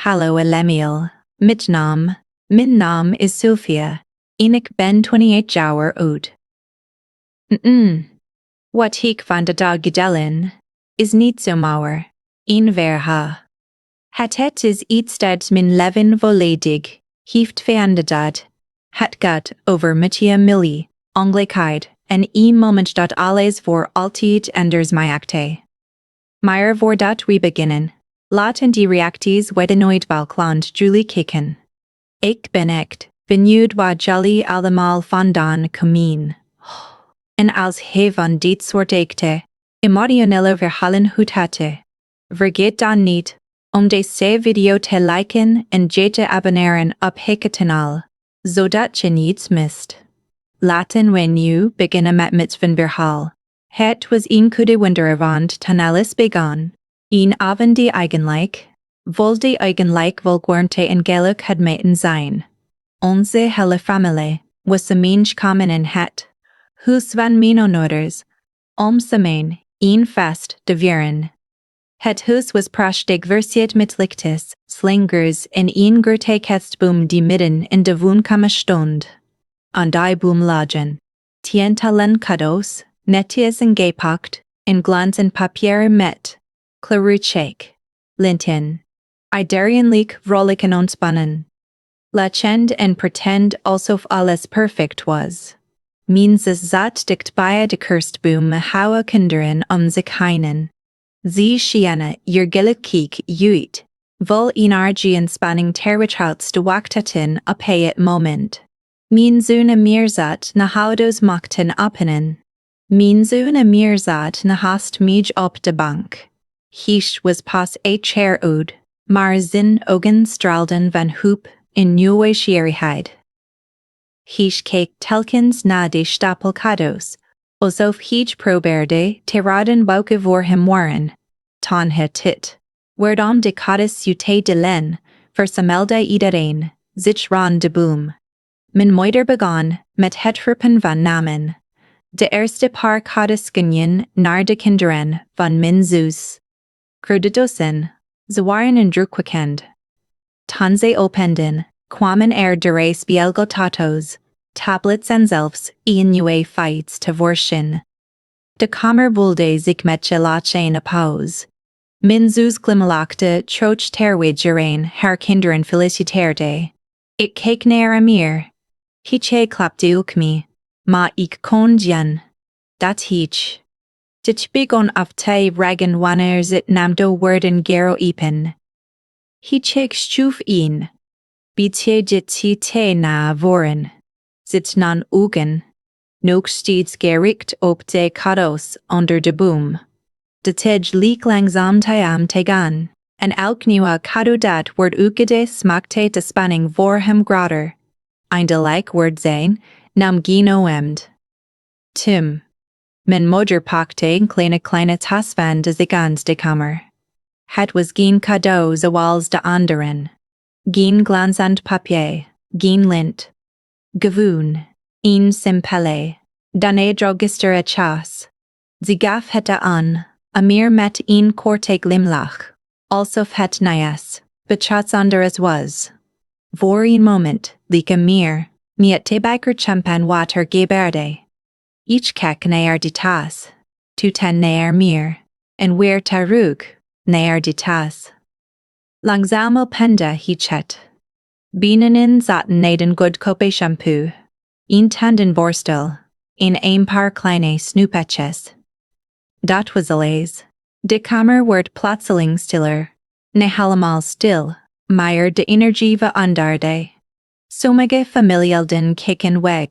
Hallo Elemiel. Mijn naam is Sophia. En ik ben 28 jaar oud. Wat ik van de dag gedaan is niet zomaar een verhaal. Het is iets dat mijn leven volledig heeft veranderd. Het gaat over met familie-ongelijkheid en een moment dat alles voor altijd anders maakte. Maar voordat we beginnen, laten die reacties worden nooit balkland jullie kijken. Ik ben echt benieuwd wat jullie allemaal vandaan komen. En als hij van dit soort echte, emotionele verhalen had, vergeet dan niet om deze video te liken en je te abonneren op het kanaal, zodat je niets mist. Laten we nu beginnen met mijn verhaal. Het was een goede winteravond toen alles begon. Een avond die eigenlijk wel warmte en geluk had moeten zijn. Onze hele familie was samengekomen in het huis van mijn ouders, om samen een feest te vieren. Het huis was prachtig versierd met lichtjes, slingers en een grote kerstboom die midden in de woonkamer stond. Aan die boom lagen tientallen cadeaus, netjes ingepakt, in glanzend papier met kleurcheck, linten. Iedereen leek vrolijk en ontspannen. Lachend en pretend alsof alles perfect was. Mijn zus zat dichtbij de kerstboom met haar kinderen om zich heen. Ze schenen gelukkig uit, vol energie en spanning terwijl te wachten op het moment. Mijn zoon Amir zat na houdo's machten openen. Mijn zoon Amir zat na haast mij op de bank. Hij was pas 8 jaar oud, maar zijn ogen straalden van hoop en nieuwsgierigheid. Hij keek telkens naar de stapel cadeaus, alsof hij probeerde te raden welke voor hem waren. Toen het werd de cadeaus uit de len, verzamelde iedereen zich rond de boom. Mijn moeder begon met het roepen van namen. De eerste paar cadeaus gingen naar de kinderen van mijn zus. Crudedosen, ze waren indrukwekkend. Toen ze openden, kwamen de speelgoedauto's, tablets en zelfs een nieuwe fiets tevoorschijn. De kamer voelde zich met gelachen applaus. Mijn zus glimlachte trots terwijl iedereen haar kinderen feliciteerde. Ik keek naar Amir. Hij klapte ook me, maar ik kon zien dat hij. Dit begon af te regen wanneer zit nam de woorden gero iepen. Hij keek stuf in. Bietje dit te na voren. Zit nan ogen. Nog steeds gericht op de cadeaus onder de boom. De tej leek langzaam te gaan. En elk nieuwe cadeau dat wordt ugede smaakte de spanning voor hem groter. Eindelijk wordt zijn, nam geen emd. Tim. Mijn moeder pakte een kleine tas van de zigans de kamer. Het was geen cadeau zoals de anderen. Geen glanzend papier, geen lint. Gewoon, een simpele, dan drogister chas. Ze gaf het aan, Amir met een korte glimlach, alsof het niets, bijzonders was. Voor een moment, leek Amir, met tabak champagne water geberde. Ich keek naar de tas, toen naar Amir, en weer terug, naar de tas. Langzaam opende hij het. Binnenin zaten een goedkope shampoo, een tandenborstel, en een paar kleine snoepetjes. Dat was alles. De kamer werd plotseling stiller, niet helemaal stil, maar de energie veranderde. Sommige familieleden keken weg.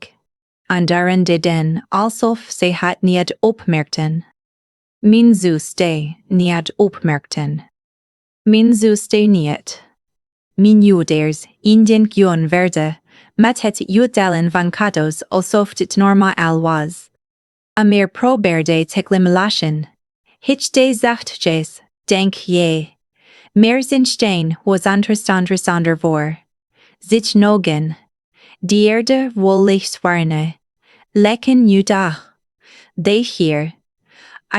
Anderen deden alsof ze het niet opmerkten. Mijn zus deed niet opmerkten. Mijn zus deed niet. Mijn ouders indien werden met het uitdelen van cadeaus alsof dit normaal was. Amir probeerde te glimlachen. Het deed zachtjes, denk je. Maar zijn steen was anders voor. Zich nogen. Die erde wollig zwarne. Lekken nu dag. De hier.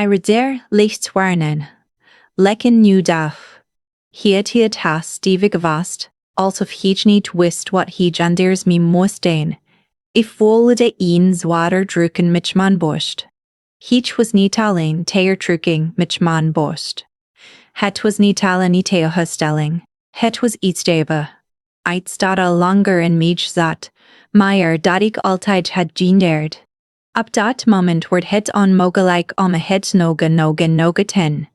Ieder licht zwarnen. Lekken nu dag. Hiet has stevig vast, alsof hij niet wist wat hij anders me moest doen. Ik voelde eens water drukken met mijn borst. Hij was niet alleen teertruking met mijn borst. Het was niet alleen niet tegenstelling. Het was iets debe. Iets dat al langer in mij zat, maar dat ik altijd had geëerd. Op dat moment wordt het onmogelijk om het nog ten.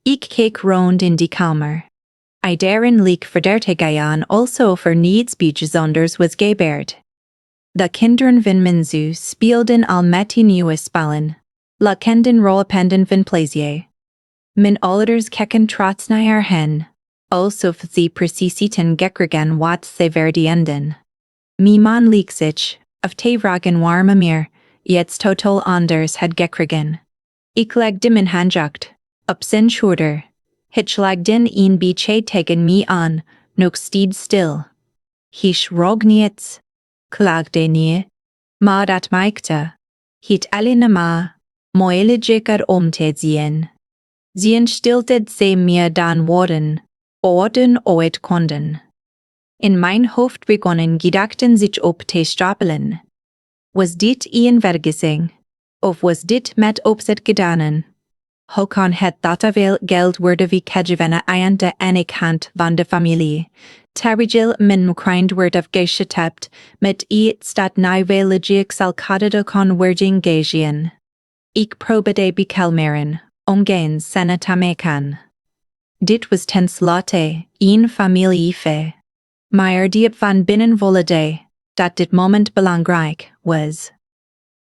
Ik keek rond in die kamer. Iedereen leek verdertigen also voor niets bijzonders was gebeurd. De kinderen van mijn zus speelden al met die nieuwe spellen. La kenden rollependen van plezier. Mijn ouders keken trots naar hen, alsof ze precies gekregen wat ze verdienden. Mijn man leek zich, of te vragen waarom meer, jetzt total anders had gekregen. Ik legde mijn handjucht op zijn schouder. Het legden een beetje tegen me aan, nog steeds stil. Hij schrok niets, klaagde niet, maar dat maakte het alleen maar moeilijker om te zien. Zijn stilte ze meer dan woorden ooit konden. In mijn hoofd begonnen gedachten zich op te stapelen. Was dit een vergissing? Of was dit met opzet gedaan? Hoe kan het dat veel geld worden weggegeven aan de ene kant van de familie, terwijl men kind wordt afgestapt met iets dat nieuwelig zal kan worden gegeven? Ik probeerde bekalmeren, omgaans zijn te maken. Dit was tenslotte een familiefeit. Maar diep van binnen voelde dat dit moment belangrijk was.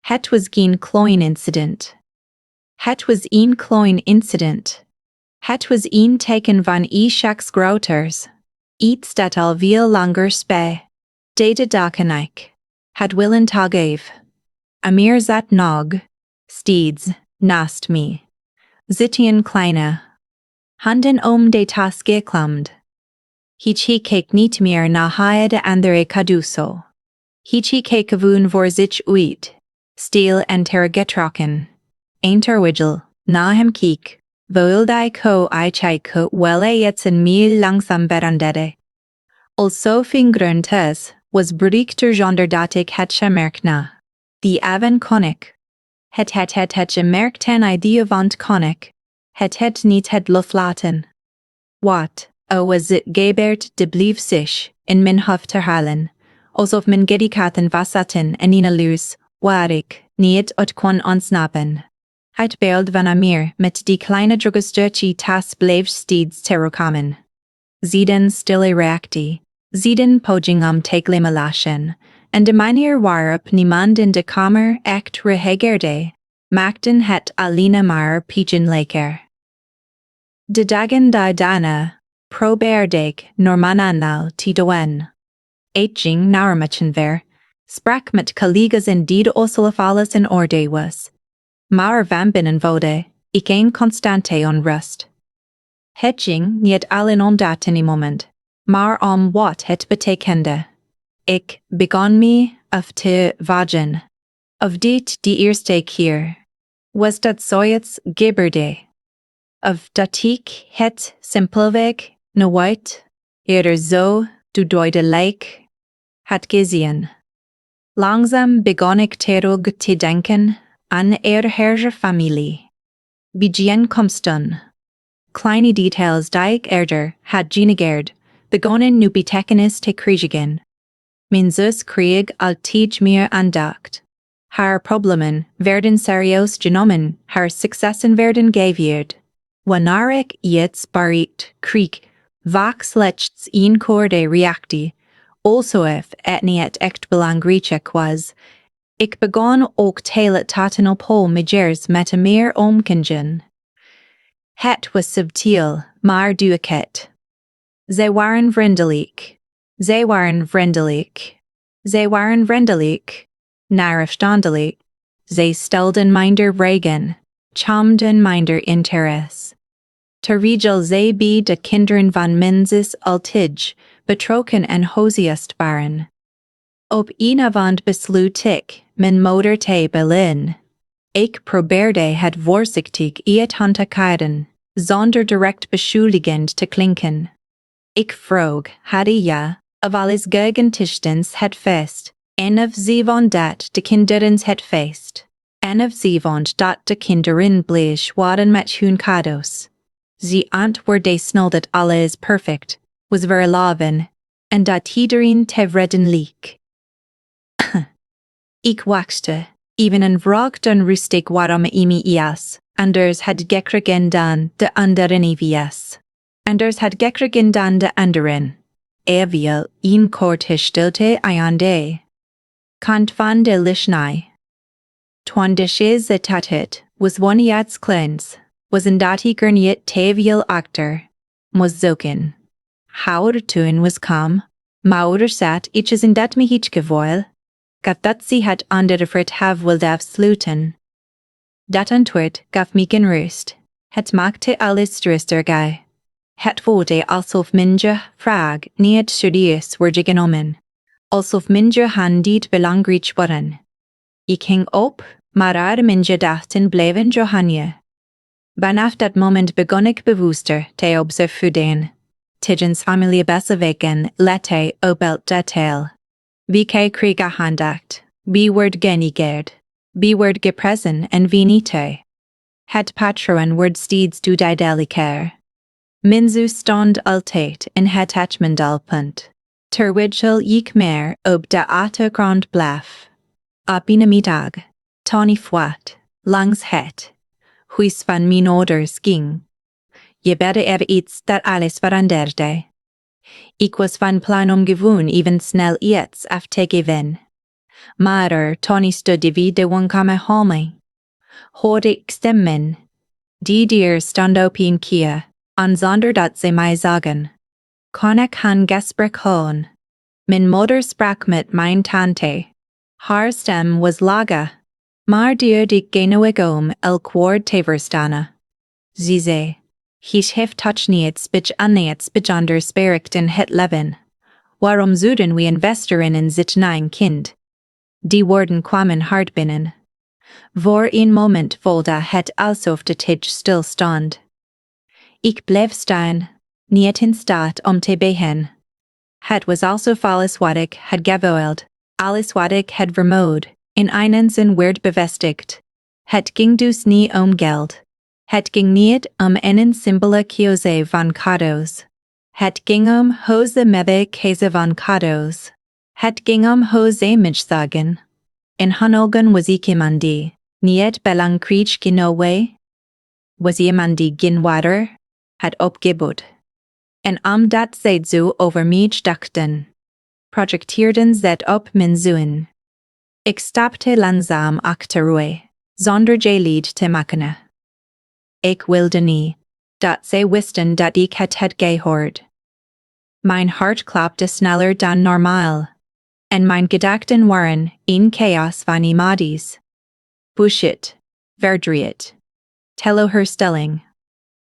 Het was geen klein incident. Het was een klein incident. Het was een teken van iets groters. Iets dat al veel langer spij. De dagen ik had willen toegeven. Amir zat nog steeds naast me. Zitten kleine handen om de tas geklemd. Hij keek niet meer naar de andere caduso. Hij keek gewoon voor zich uit, stil en teruggetrokken. Terwijl na hem keek, voelde ik hoe ik wel jetsen me langzaam veranderde. Also fingerend was bereikt zonder dat ik het gemerkt na. Die avond kon ik. Het gemerkt ten idee want kon ik. Het niet het loslaten. Wat? Was het gebeurd de bleef zich in mijn hoofd herhalen, alsof mijn gedikaten vasaten en een luus, waar ik niet uit kon ontsnappen. Het beeld van Amir met die kleine drugsturtje tas bleef steeds terugkomen. Ziden stille reactie, ziden poging om te glimlachen, en de manier waarop niemand in de kamer echt reageerde, maakten het alleen maar pijnlijker. De dagen daarna probeerde ik normaal te doen. Ik ging naar mijn werk, sprak met collega's en deed alsof alles in orde was. Maar van binnen voelde ik een constante onrust. Het ging niet alleen om dat in een moment, maar om wat het betekende. Ik begon me af te vragen of dit de eerste keer was dat zoiets gebeurde. Of dat ik het simpelweg nooit eerder zo duidelijk had gezien. Langzaam begon ik terug te denken aan eigen familie. Bijeenkomsten. Kleine details die ik eerder had genegeerd, begonnen nu betekenis te krijgen. Mijn zus kreeg altijd meer aandacht. Haar problemen werden serieus genomen, haar successen werden gevierd. Wanneer ik iets bereikt kreeg, vaak slechts een korte reactie, alsof het niet echt belangrijk was. Ik begon ook te taten op hoe megers met meer omkingen. Het was subtiel, maar duidelijk. Zij waren vriendelijk. Zij waren vriendelijk. Zij waren vriendelijk. Naarafstandelijk. Zij stelden minder vragen. Chamden minder interesse. Terwijl zij bij de kinderen van mijn zus altijd betrokken en hoziest waren. Op een avond besloot ik mijn moeder te bellen. Ik probeerde het voorzichtig uit aan te kijken, zonder direct beschuldigend te klinken. Ik vroeg, hadde je, of alles gegentichtens het feest, en of ze vond dat de kinderens het feest, en of ze vond dat de kinderen blij waren met hun cadeaus. Ze antwoordde snel dat alles perfect was verloven, en dat iedereen tevreden leek. Ik wachtte, even een vraag dan rustig waarom imi anders had gekregen dan de anderen evies. Anders had gekregen dan de anderen. Eviel een korte stilte einde. Kant van de lichnai. Twan dishes dat het was woniats kleins, was een datiger niet teviel achter, was zoeken. Houder toen was kam, mouder sat iches in dat me hitch gevoel, gaf dat ze het andere frit have wil afsluiten. Dat antwoord gaf me geen rust, het maakte alles struster. Het voelde alsof minje vraag niet serieus wordt genomen, alsof minje han dit belangrijk waren. Ik hing op, maar minje dachten bleven Johanne. Vanaf dat moment begon ik bewuster te observeren. Tijdens familie beswegen lette op elk detail. Wie kreeg aandacht, wie werd genegeerd, wie werd geprezen en wie niet. Het patroon werd steeds duidelijker. Minzu stond altijd in het achtergrondpunt, terwijl ik meer op de achtergrond bleef. Op een middag, Tony fwat, langs het huis van mijn ouders ging. Je bette even iets dat alles veranderde. Ik was van plan om gewoon even snel iets af te geven. Maar Tony stond de woonkamer hal me. Hoorde ik stemmen. Die dier stond op een keer, zonder dat ze mij zagen. Kon ik een gesprek houden. Mijn moeder sprak met mijn tante. Haar stem was lage, maar duurde genoeg om elk woord te verstaan. Ze zei, het heeft toch niets bijzonder bereikt in het leven. Waarom zouden we investeren in zijn kind? Die woorden kwamen hard binnen. Voor een moment voelde het alsof de tijd stilstond. Ik bleef staan, niet in staat om te behen. Het was alsof alles wat ik had gewild, alles wat ik had vermoed, in einen zin werd bevestigd. Het ging dus niet om geld. Het ging niet om een simpele keuze van cadeaus. Het ging om hoe ze met keuze van cadeaus. Het ging om hoe ze mij zagen. In hun ogen was ik iemand die niet belangrijk genoeg was iemand die geen water had opgebouwd. En omdat ze zo over mij dachten, projecteerden ze op mijn zoen. Ik stapte langzaam achteruit, zonder geleid te maken. Ik wilde niet dat ze wisten dat ik het had gehoord. Mijn hart klopte sneller dan normaal, en mijn gedachten waren een chaos van emoties. Bullshit, verdriet, teleurstelling,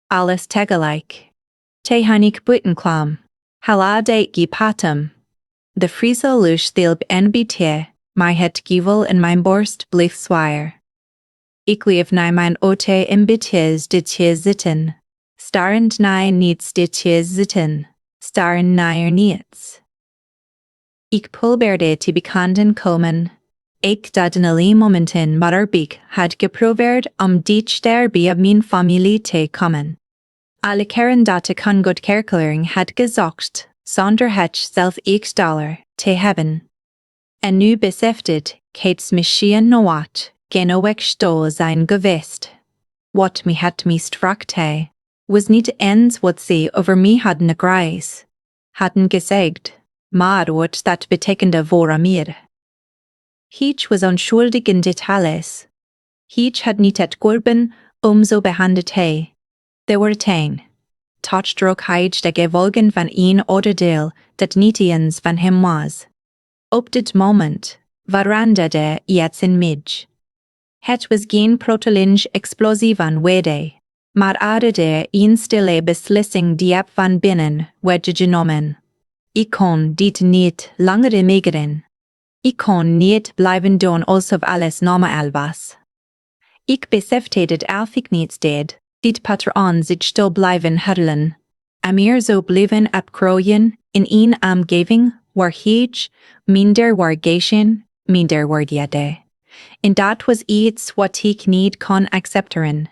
alles tegelijk. Te hanik buitenkwam, halade gepatum. De Friese lucht hielp en bitte, mij het gevoel in mijn borst bleef zwaar. Ik leef naar mijn ote en bittes dit te zitten, starend naar niets dit te zitten, starend naar niets. Ik probeerde te bekenden komen. Ik dat in alle momenten maar ik had geprobeerd om dichter bij mijn familie te komen. Alle keren dat ik een goedkeuring had gezocht, zonder het zelf $1 te hebben. En nu besefte ik misschien nooit genoeg stil zijn geweest. Wat me het meest raakte, was niet eens wat ze over me hadden gezegd, maar wat dat betekende voor mij. Het was onschuldig in details. Het had niet het korben zo behandeld hij. They were touchdrukheid de gevolgen van een oordeel dat niet eens van hem was. Op dit moment veranderde iets in mij. Het was geen plotseling explosie van woede, maar aderde een stille beslissing diep van binnen werd genomen. Ik kon dit niet langer meegeren. Ik kon niet blijven doen alsof alles normaal was. Ik besefte dat als ik niets deed, dit patroon zich stil blijven herhalen. Amir zo bliven apkrojen in een omgeving waar heej minder waargation, minder waarde. En dat was iets wat ik niet kon accepteren.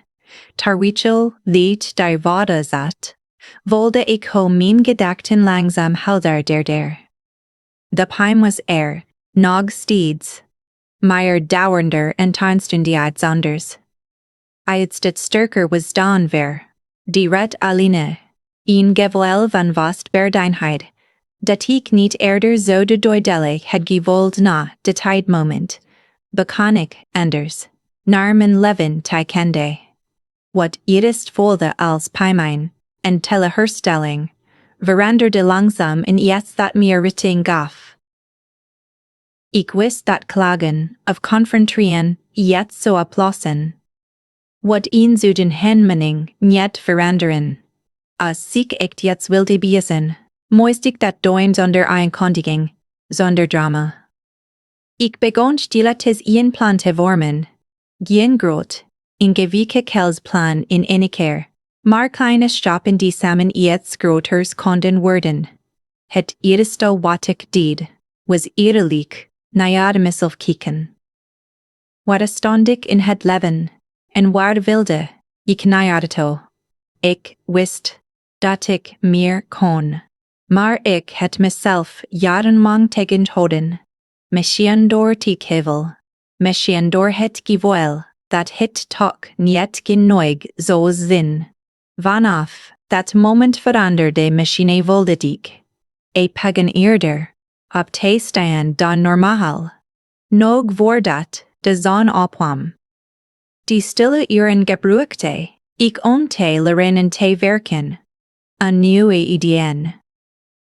Terwijl dit daar waarde zat, wilde ik ho mijn gedachten langzaam helderder. De pijn was nog steeds, maar dauernder en taanstundiads anders. Iets dat sterker was dan die red alleen, een gevoel van vastberdeinheid, dat ik niet eerder zo duidelijk had gevoeld na de tijdmoment, bekan ik anders, naar mijn leven te kende. Wat eerst voelde als pijn en teleurstelling, veranderde langzaam in iets dat meer richting gaf. Ik wist dat klagen of confronteren iets zo oplossen. Wat een zouden henmening niet veranderen. Als ik echt iets wilde beisen, moest ik dat doen zonder aankondiging, zonder drama. Ik begon stiletjes een plan te vormen. Geen groot, ingewikkeld plan in ene keer, maar kleine stappen die samen iets groters konden worden. Het eerste wat ik deed, was eerlijk naar mezelf kijken. Wat stond ik in het leven, en waar wilde ik naartoe? Ik wist dat ik meer kon, maar ik had mezelf jarenlang tegengehouden. Misschien door twijfel, misschien door het gevoel dat het toch niet genoeg zou zijn. Vanaf dat moment veranderde misschien wilde ik pagen eerder op te staan dan normaal. Nog voordat de zon opkwam. Die stille uren gebruikte ik om te leren en te werken. Een nieuwe ideeën.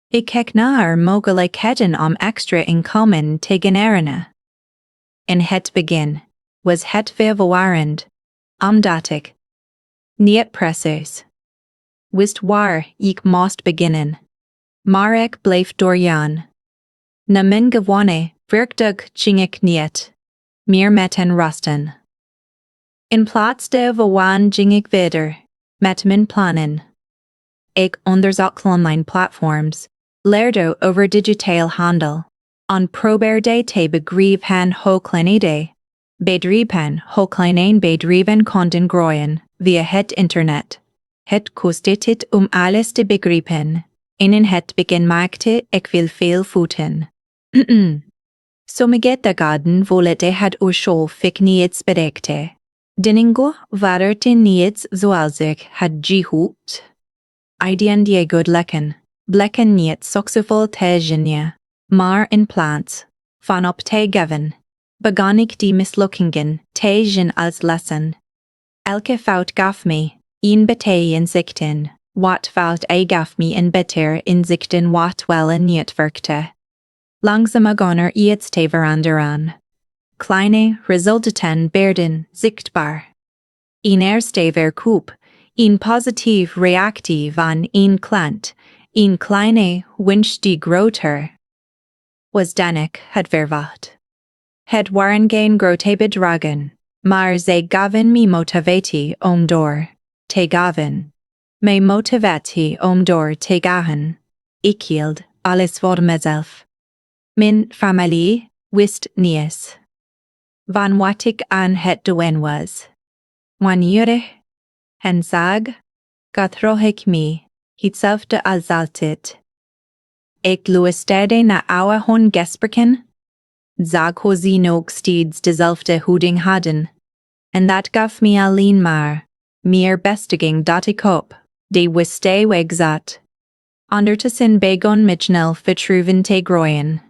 Ik keek naar mogelijkheden om extra inkomen te genereren. In het begin was het verwarrend, omdat ik niet precies wist waar ik moest beginnen. Maar ik bleef doorgaan. Na mijn gewone werkdag ging ik niet meer met en rusten. In plaats daarvan ging ik verder met mijn plannen. Ik onderzocht online platforms, leerde over digitaal handel, probeerde te begrijpen hoe kleine bedrijven konden groeien via het internet. Het kostte het alles te begrijpen, en in het begin maakte ik veel fouten. Sommige dagen voelde het alsof niets bereikte. Dinge waren niets zoals ik had gehoopt. Ideeën die goed blekken niet succesvol te zijn, maar in plaats van op te geven, begon ik die mislukkingen te zien als lessen. Elke fout gaf me een beter inzichten, wat fout gaf me een beter inzichten wat wel en niet werkte. Langzaam begon iets te veranderen. Kleine resultaten werden zichtbaar. Een eerste verkoop, een positief reactie van een klant, een kleine winst die groter was dan ik had verwacht. Het waren geen grote bedragen, maar ze gaven me motivatie om door te gaan. Me motivatie om door te gaan. Ik hield alles voor mezelf. Mijn familie wist niets van wat ik aan het doen was. Wanneer hen zag, gedroeg ik me hetzelfde als altijd. Ik luisterde naar oude gesprekken, zag hoe ze nog steeds dezelfde houding hadden, en dat gaf me alleen maar meer bevestiging dat ik op de juiste weg zat. Ondertussen begon me snel vertrouwen te groeien.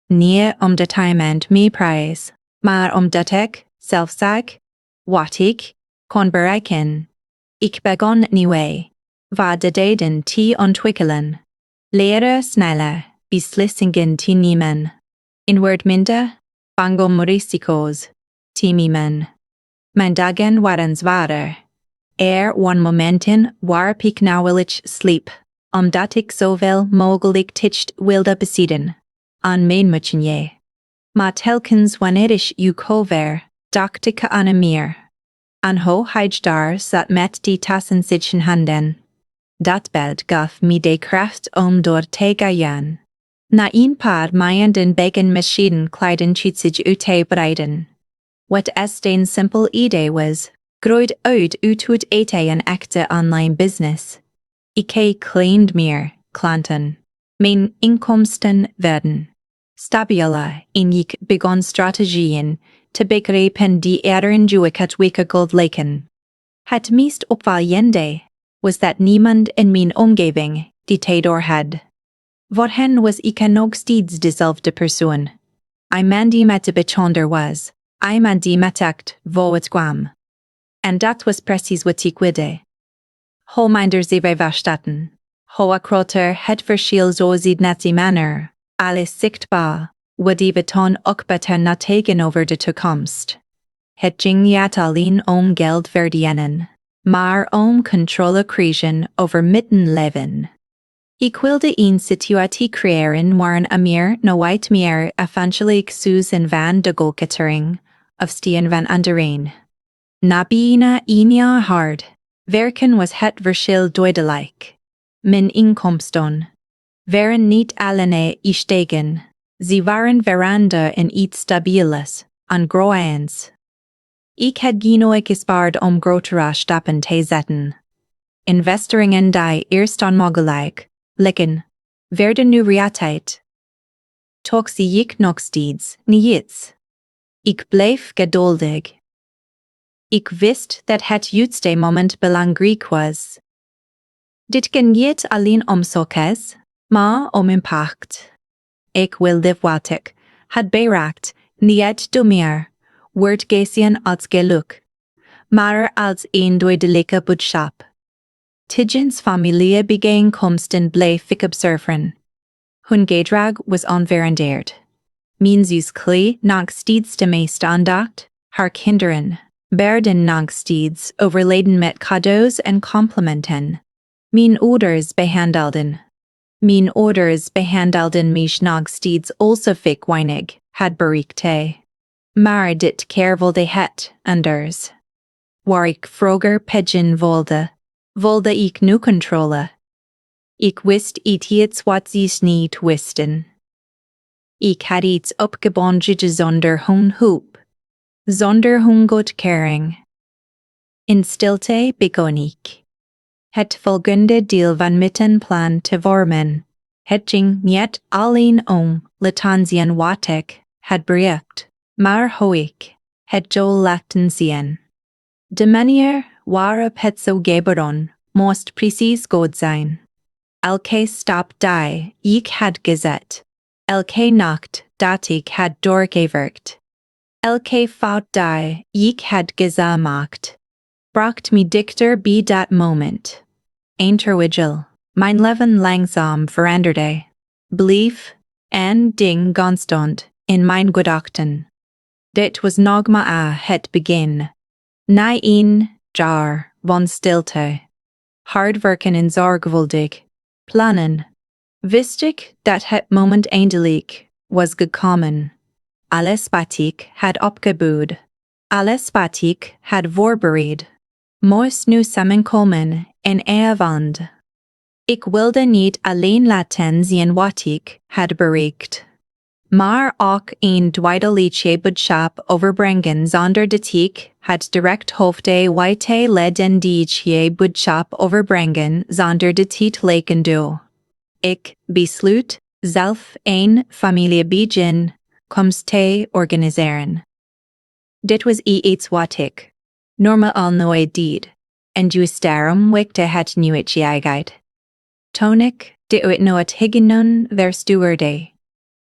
Niet omdat iemand me prijs, maar omdat ik zelf zag wat ik kon bereiken. Ik begon nieuwe vaardigheden te ontwikkelen. Leren sneller beslissingen te nemen. In minder bang om risico's te nemen. Mijn dagen waren zwaarder. Waren momenten waarop ik nauwelijks sliep, omdat ik zoveel mogelijk tijd wilde bezitten aan mijn mutje. Maar telkens wanneer ik over dacht ik aan meer. Aan hoe hij daar zat met die tassen zitten handen. Dat belt gaf me de kracht om door te gaan. Na een paar maanden beken machine kleiden zich uit te breiden. Wat est een simpel idee was, groeid uit het eten een echte online business. Ik claimed meer klanten. Mijn inkomsten werden stabieler en ik begon strategieën te begrijpen die het wikkeld leken. Het meest opvallende was dat niemand in mijn omgeving die door had. Voor hen was ik nog steeds dezelfde persoon. Iemand die met de bijzonder was, iemand die met echt voor het kwam. En dat was precies wat ik wilde. Hoe minder ze wij verstatten, hoe groter het verschil zo ziet net die manner, alles zichtbaar, wat we toen ook beter na tegenover de toekomst. Het ging niet alleen om geld verdienen, maar om controle krijgen over mijn leven. Ik wilde een situatie creëren waarin meer nooit meer afhankelijk zijn van de goedkeuring of steun van anderen. Na bijna een jaar hard werken was het verschil duidelijk. Mijn inkomsten waren niet alleen gestegen, ze waren veranderd in iets stabieles, ongroeiends. Ik had genoeg gespaard om grotere stappen te zetten. Investeringen die eerst onmogelijk leken, werden nu realiteit. Toch zie ik nog steeds niets. Ik bleef geduldig. Ik wist dat het juiste moment belangrijk was. Dit ging niet alleen om succes, maar om impact. Ik wilde wat ik had bereikt, niet meer wordt gezien als geluk, maar als een duidelijke boodschap. Tijdens familie-bijeenkomsten bleef ik observeren. Hun gedrag was onveranderd. Mijn zus kreeg nog steeds de meeste aandacht, haar kinderen werden nog steeds overladen met cadeaus en complimenten. Mijn ouders behandelden mij nog steeds alsof ik weinig had bereikt. Maar dit keer wilde het anders. Waar ik vroeger pigeon wilde ik nu controle. Ik wist iets wat ze niet wisten. Ik had iets opgebouwd zonder hun hulp, zonder hun goedkeuring. In stilte begon ik het volgende deel van mijn plan te vormen. Het ging niet alleen om laten zien wat ik had bereikt, maar hoe ik het zou laten zien. De manier waarop het zou gebeuren moest precies goed zijn. Elke stap die ik had gezet, elke nacht dat ik had doorgewerkt, elke fout die ik had gemaakt, bracht me dichter bij dat moment. Terwijl mijn leven langzaam veranderde, bleef en ding constant in mijn gedachten. Dit was nog maar het begin. Na een jaar van stilte, hard werken en zorgvuldig plannen, wist ik dat het moment eindelijk was gekomen. Alles wat ik had opgebouwd, alles wat ik had voorbereid, moest nu samenkomen in avond. Ik wilde niet alleen laten zien wat ik had bereikt, maar ook een duidelijke boodschap overbrengen zonder dat ik het direct hoefde te leiden die boodschap overbrengen zonder dat het leken doe. Ik besloot zelf een familiebijeenkomst te organiseren. Dit was iets wat ik normaal nooit deed, en juist daarom wekte het nieuwigheid. Toen ik de uitnodigingen verstuurde,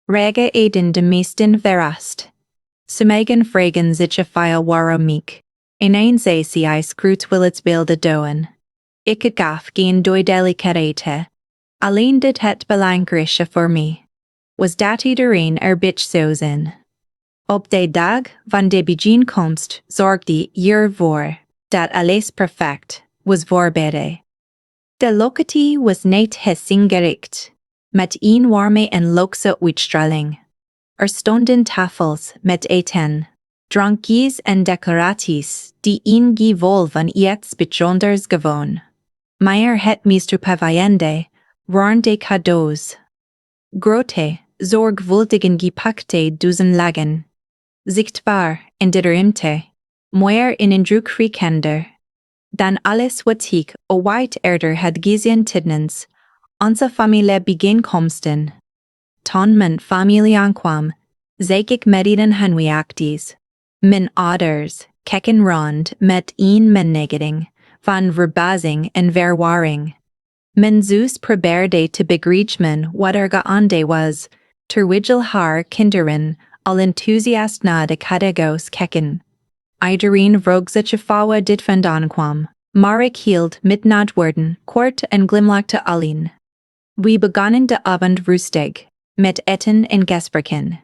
rege eden de meesten verrast. Sommigen vragen zich veel waarom ik een zei scroot wil het beelden doen. Ik gaf geen duidelijkheid. Alleen dit het belangrijkste voor mij was dat iedereen beetje zou zijn. Op de dag van de bijeenkomst zorgde ervoor dat alles perfect was voorbereid. De locatie was niet ingericht, met een warme en luxe uitstraling. Stonden tafels met eten, drankjes en decoraties die een gevoel van iets bijzonders gewoon. Meyer het meester pavayende, roarn de cadeaus. Grote, zorgvuldigen gepakte duzen lagen. Zichtbaar en ditterimte, moer in een druk frikender. Dan alles wat ik ooit eerder had gezien tijdens onze familie-bijeenkomsten. Toen mijn familie aankwam, zei ik met een hanweacties. Mijn ouders keken rond met een meniging van verbazing en verwarring. Mijn zus probeerde te begrijpen wat er gaande was, terwijl haar kinderen al enthousiast naar de cadeaus keken. Iedereen vroeg zich af dit vandaan kwam, maar ik hield met nadwoorden kort en glimlachte alleen. We begonnen de avond rustig, met eten en gesprekken.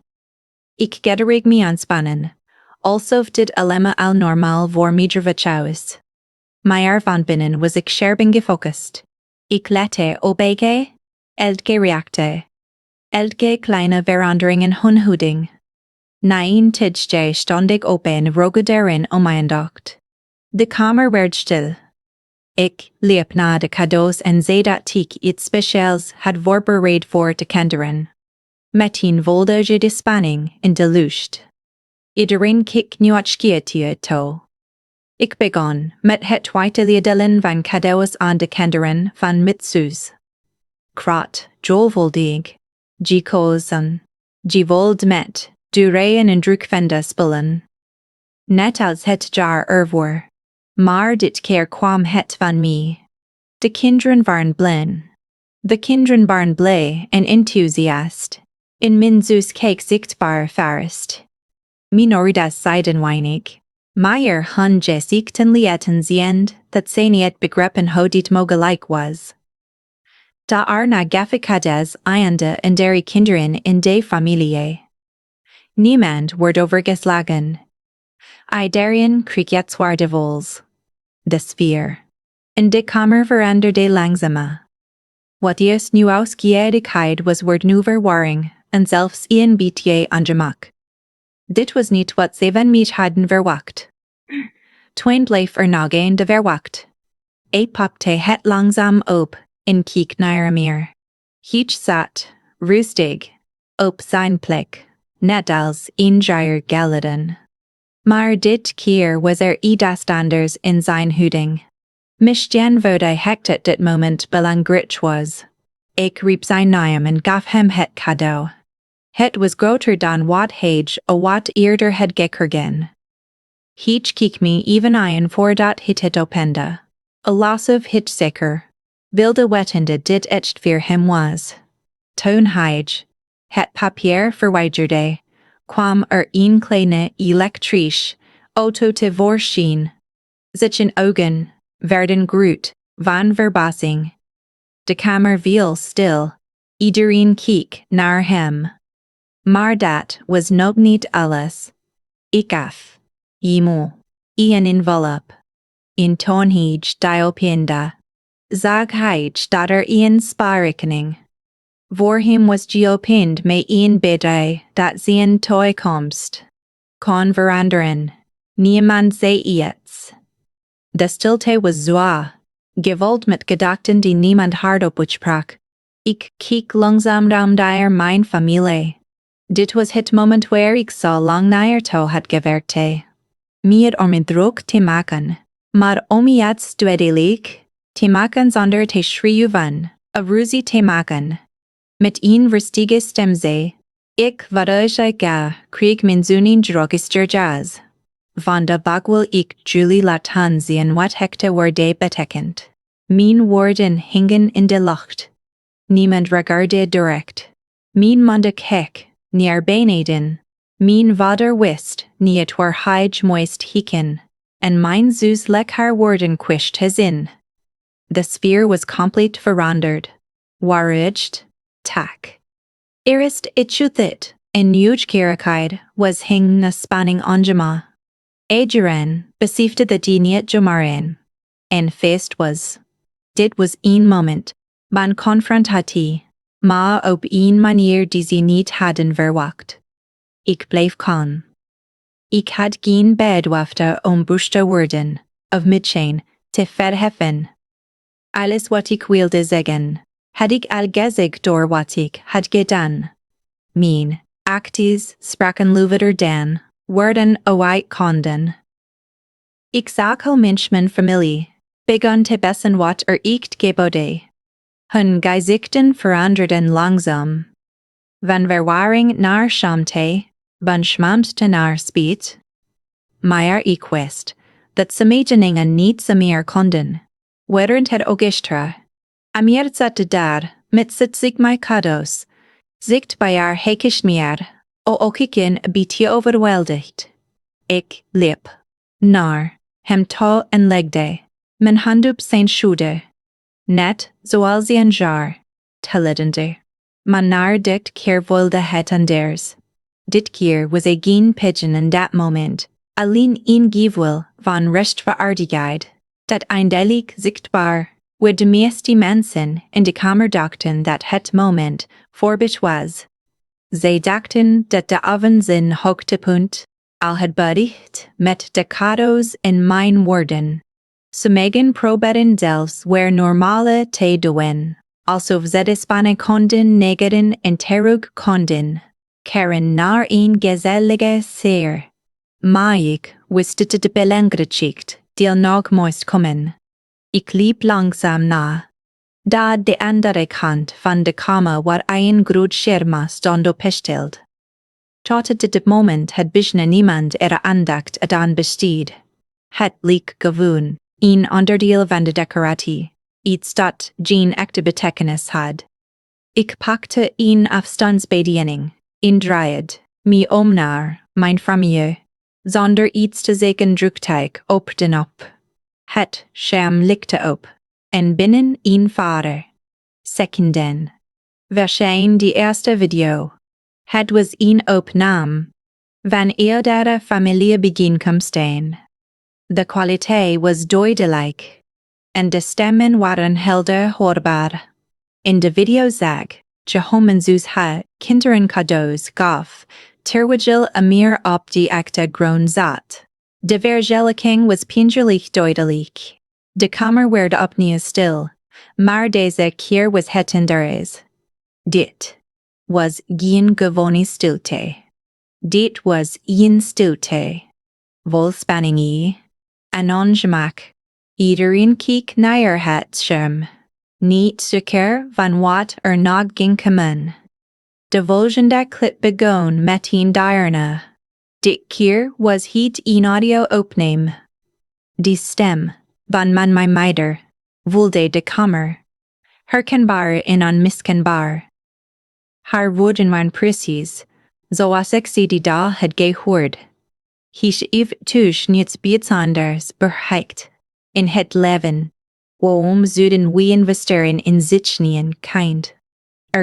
Ik gederig me aanspannen, alsof dit allemaal al normaal voor mij. Maar van binnen was ik scherp gefocust. Ik lette opbege, elke reacte. Elke kleine verandering en hunhouding. Na een tijdje stond ik op en rook daarin mijn aandacht. De kamer werd stil. Ik liep naar de cadeaus en zei dat ik iets speciaals had voorbereid voor de kinderen. Meteen voelde je de spanning en de lust. Iedereen keek nieuwsgierig toe. Ik begon met het uitdelen van cadeaus aan de kinderen van mijn zus. Krat, jolvoldig, gekozen, gevoeld met, dureien en drukvende spullen. Net als het jaar ervoor. Maar dit keer kwam het van mij. De kinderen waren blij. De kinderen waren blij en enthousiast. In mijn zus keek zichtbaar verrast. Minoritas zeiden weinig. Maar hun gezichten lieten zien dat ze niet begrepen hoe dit mogelijk was. Daar na gaffekades einde en drie kinderen in de familie. Niemand wordt overgeslagen. Iedereen kreeg het zwaardevols. De sfeer. En de kamer veranderde langzamer. Wat eerst nieuwsgierigheid was wordt nu verwarring en zelfs een beetje ongemak. Dit was niet wat ze van mij hadden verwacht. Toen bleef nog een de verwacht. Ik popte het langzaam op en keek naar meer. Hij zat, rustig, op zijn plek, net als een jaar geleden. Maar dit keer was iets anders in zijn houding. Misschien vond het dit moment belangrijk was. Ik riep zijn naam en gaf hem het cadeau. Het was groter dan wat hij wat eerder had gekregen. Hij keek me even aan voordat het opende. Alsof het zeker wilde wetende dit echt voor hem was. Toen hij het papier verwijderde, kwam een kleine elektrische auto tevoorschijn. Zijn ogen werden groot van verbazing. De kamer viel stil. Iedereen keek naar hem. Maar dat was nog niet alles. Ik gaf hem een envelop. In toen hij die opende, zag hij dat een spaarrekening voor hem was geopend met een bedij dat zijn toekomst kon veranderen. Niemand zei iets. De stilte was zwaar, gevuld met gedachten die niemand hardop uitsprak. Ik keek langzaam naar mijn familie. Dit was het moment waar ik zo lang naar toe had gewerkt. Meer om een druk te maken, maar om iets duidelijk te maken zonder te schreeuwen, een ruzie te maken. Met een rustige stem zei, ik kreeg mijn zoning drooggestuurd. Vandaag wil ik jullie laten zien wat hekte woorden betekent. Mijn woorden hingen in de lucht. Niemand reageerde direct. Mijn moeder keek naar beneden. Mijn vader wist niet waar hij moest kijken. En mijn zus leek haar woorden kwijt te zijn. De sfeer was compleet veranderd. Waarheid, tak. Eerst het en nieuwsgierigheid was hing spanning ongemak. Iedereen besefte dat die niet jamaren. En feest was. Dit was een moment van confrontatie, maar op een manier die ze niet hadden verwacht. Ik bleef kalm. Ik had geen bedwachte om boos te worden, of meteen te verheffen. Alles wat ik wilde zeggen, had ik al gezegd door wat ik had gedaan. Mijn acties spraken luider dan woorden ooit konden. Ik zag hoe mijn familie begon te bessen wat ik geboden. Hun gezichten veranderden langzaam. Van verwarring naar schaamte, van schaamte naar spijt. Maar ik wist dat samenlevingen niet meer konden. Während het orchestra, amir zat daar, met zich mijn cadeaus, zichtbaar hekisch meer, ook ik een beetje overweldigd. Ik liep naar hem toe en legde mijn hand op zijn schouder. Net zoals een jaar, telledende. Maar naar dit keer wilde het anders. Dit keer was geen pigeon in dat moment, alleen een gevoel van rechtvaardigheid, dat eindelijk zichtbaar, waar de meeste mensen in de kamer dachten dat het moment voorbij was. Zij dachten dat de avond zijn hoogtepunt al had bereikt met de cadeaus en mijn woorden. Sommigen probeerden zelfs weer normale te doen, alsof ze de spanning konden negeren en terug konden keren naar een gezellige sfeer. Maar ik wist dat de belangrijkste deel nog moest komen. Ik liep langzaam na. Da de andere kant van de kamer waar een groot scherm stond opgesteld. Tot dit moment had bijna niemand aandacht aan besteed. Het leek gewoon een onderdeel van de decoratie, iets dat geen echte betekenis had. Ik pakte een afstandsbediening, indraaide me om naar mijn familie, zonder iets te zeggen drukte ik op de knop. Het scherm lichtte op, en binnen een paar seconden verscheen de eerste video. Het was een opname van eerdere familiebijeenkomsten. De kwaliteit was duidelijk, en de stemmen waren helder hoorbaar. In de video zag je hoe men haar kinderen cadeaus gaf, terwijl Amir op de achtergrond zat. De vergelijking was pijnlijk duidelijk. De kamer werd opnieuw stil, maar deze keer was het anders. Dit was geen gewone stilte. Dit was een stilte vol spanning en gemak. Iedereen keek naar het scherm, niet zeker van wat nog ging komen. De volgende clip begon met een dierne. Dit keer was het een audio-opname. De stem van mijn moeder vulde de kamer, herkenbaar en onmiskenbaar. Haar woorden waren precies, zoals ik ze da had gehoord. Heeft thuis niets bijzonders bereikt in het leven. Waarom zouden we investeren in kind?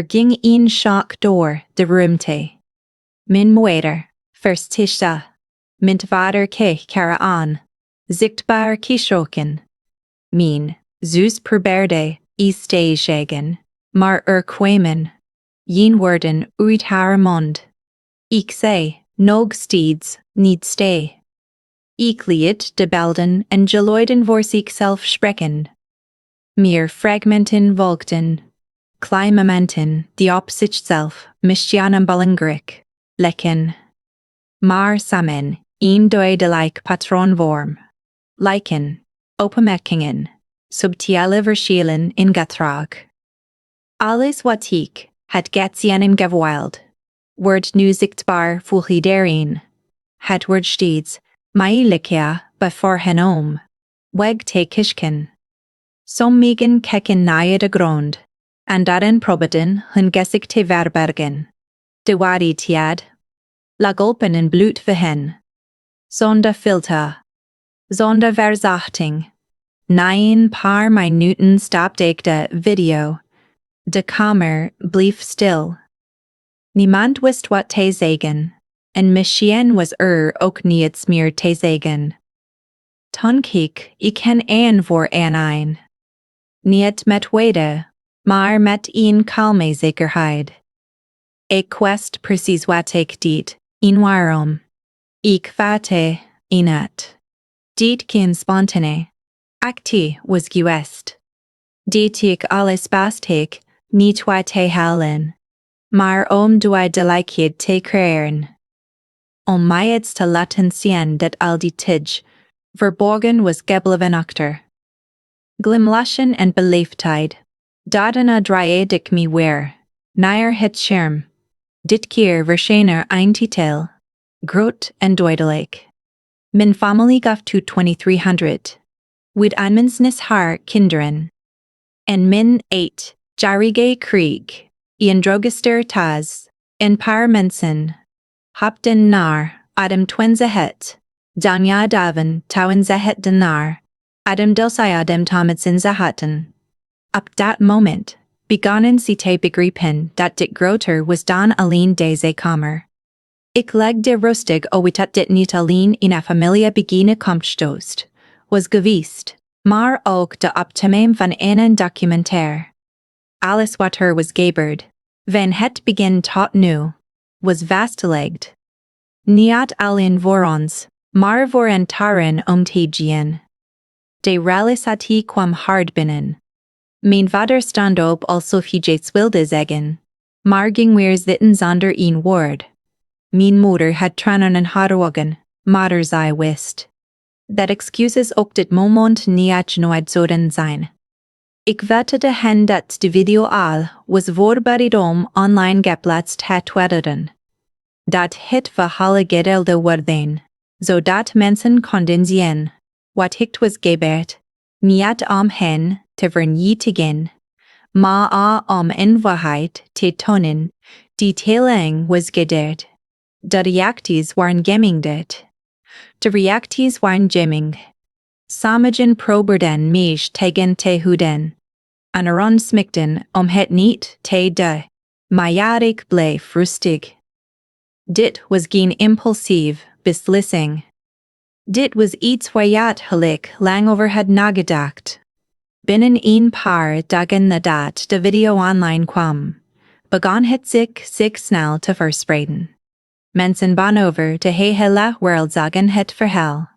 Ging een schok door de ruimte. Mijn moeder verstischte. Mijn vader keek haar aan, zichtbaar geschrokken. Mijn zus probeerde iets te zeggen, maar kwamen geen woorden uit haar mond. Ik zei nog steeds niets te. Ik liet de beelden en geluiden voor zichzelf spreken. Meer fragmenten volgden. Kleine momenten die op zichzelf misschien belangrijk leken. Maar samen een duidelijk patroon vorm. Lijken, opmerkingen, subtiele verschillen in gedrag. Alles wat ik had gezien gewild, wordt nu zichtbaar voor iedereen. Het wordt steeds makkelijker bevoorgenomen. Weg te kischen. Sommigen kijken naar de grond, en daarin proberen hun gezicht te verbergen. De waarheid lag open en bloot voor hen. Zonder filter. Zonder verzachting. Na een paar minuten stopte ik de video. De kamer bleef stil. Niemand wist wat te zeggen, en misschien was ook niets meer te zeggen. Toen keek ik hen aan voor een. Niet met woede, maar met een kalme zekerheid. Ik wist precies wat ik deed, en waarom. Ik vatte het. Dit geen spontane. Actie was geweest. Dit ik alles bastig, niet wat te halen. Maar doe de likheid te creëren. Om mij het te laten zien dat al die tij, verborgen was gebleven achter. Glimlachen en beleefdheid. Daarna draaide ik me weer, naar het scherm. Dit keer verscheen een titel, groot en duidelijk. Mijn familie gaf to 2300. Uit aanmensnis haar kinderen. En mijn 8-Jarige Kreeg, een droogster tas, een paar mensen. Hopten naar, Adam twenze het. Danja daven, touwen ze het naar. Adam dulcij Adam Thomason ze hatten. Op dat moment, begonnen ze te begrijpen dat dit groter was dan alleen deze kamer. Ik legde rustig uit dat dit niet alleen in een familie beginnen komstoost, was geweest, maar ook de optimum van een documentaire. Alles wat was gebeurd, van het begin tot nu, was vastgelegd. Niet alleen voor ons, maar voor een taren te gaan. De realiteit kwam hard binnen. Mijn vader stond op alsof hij iets wilde zeggen, maar ging weer zitten zonder een woord. Mijn moeder had tranen in haar ogen, maar zij wist dat excuses op dit moment niet nooit zouden zijn. Ik wette hen dat de video al was voorbereid om online geplaatst het worden. Dat het verhaal gedeeld worden, zodat mensen konden zien wat het was gebeurd, niet om hen te vernietigen, maar om in waarheid te tonen, die telling was gedeeld. De reacties waren gemengd. De reacties waren gemengd. Sommigen probeerden mij tegen te houden. Anderen smikten het niet te doen, maar ik bleef rustig. Dit was geen impulsief beslissing. Dit was iets wat ik lang over had nagedacht. Binnen een paar dagen nadat de video online kwam, begon het zich snel te verspreiden. Mensen van over de hele wereld zagen het verhaal.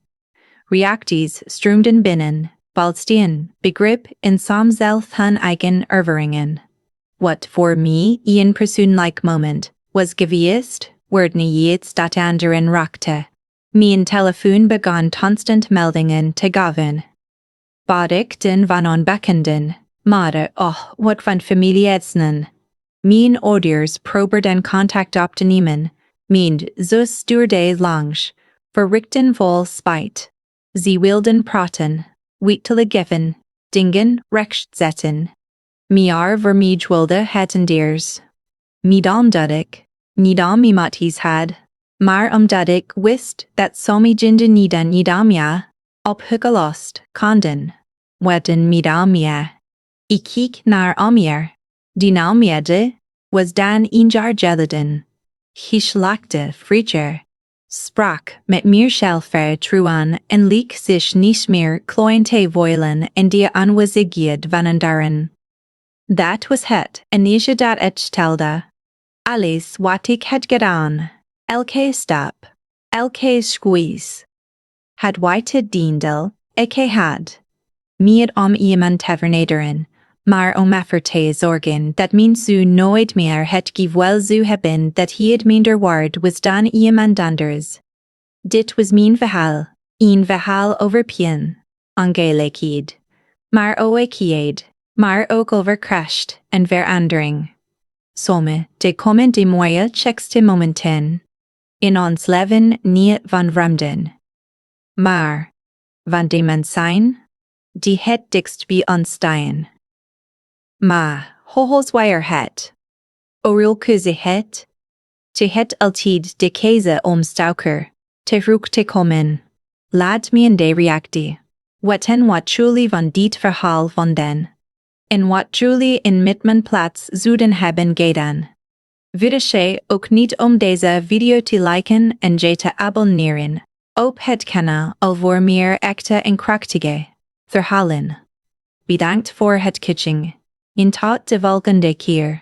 Reacties stroomden binnen, balstien, begrip en soms zelf hun eigen ervaringen. Wat voor mij een persoonlijk moment was geweest, werd niet dat anderen raakte. Mijn telefoon begon constant meldingen te geven. Berichten van onbekenden, maar wat van familie-etsnen. Mijn ouders probeerden contact op te nemen. Mijn zus duurde langs, verrichten vol spijt. Ze wilden praten, wittelen geven, dingen rechtzetten. Maar vermeed wilde het anders. Niet omdat ik, niet om iemand iets had, maar omdat ik wist dat sommigen niet om je, opgelost konden. Werden niet om je. Ik keek naar omje. Die omjede was dan een jaar geleden. Geslachte Frieder sprak met meer zelfvertrouwen en leek zich niet meer klein te voelen in de aanwezigheid van anderen. Dat was het enige dat het stelde. Alles wat ik had gedaan, elke stap, elke squeeze, had te diendel, ik had. Niet om iemand te vernederen, maar om ervoor te zorgen dat mijn zoon nooit meer het gevoel zou hebben dat hij het minder waard was dan iemand anders. Dit was mijn verhaal, een verhaal over pijn, ongelijkheid, maar oikheid, maar ook over kracht en verandering. Sommige de komen de mooie chekste momenten in ons leven niet van vreemden, maar van de mensen die het dichtst bij ons staan. Maar, hoogzwaar het. Orilke ze het. Te het altijd de keze omstauker. Te vroeg te komen. Laat me in de reactie. Wat truly van dit verhaal vonden. En wat truly in met mijn plaats zouden hebben gedaan. Vergeet ook niet om deze video te liken en je te abonneren. Op het kanaal voor meer echte en krachtige verhalen. Bedankt voor het kijken. In tot de volgende keer.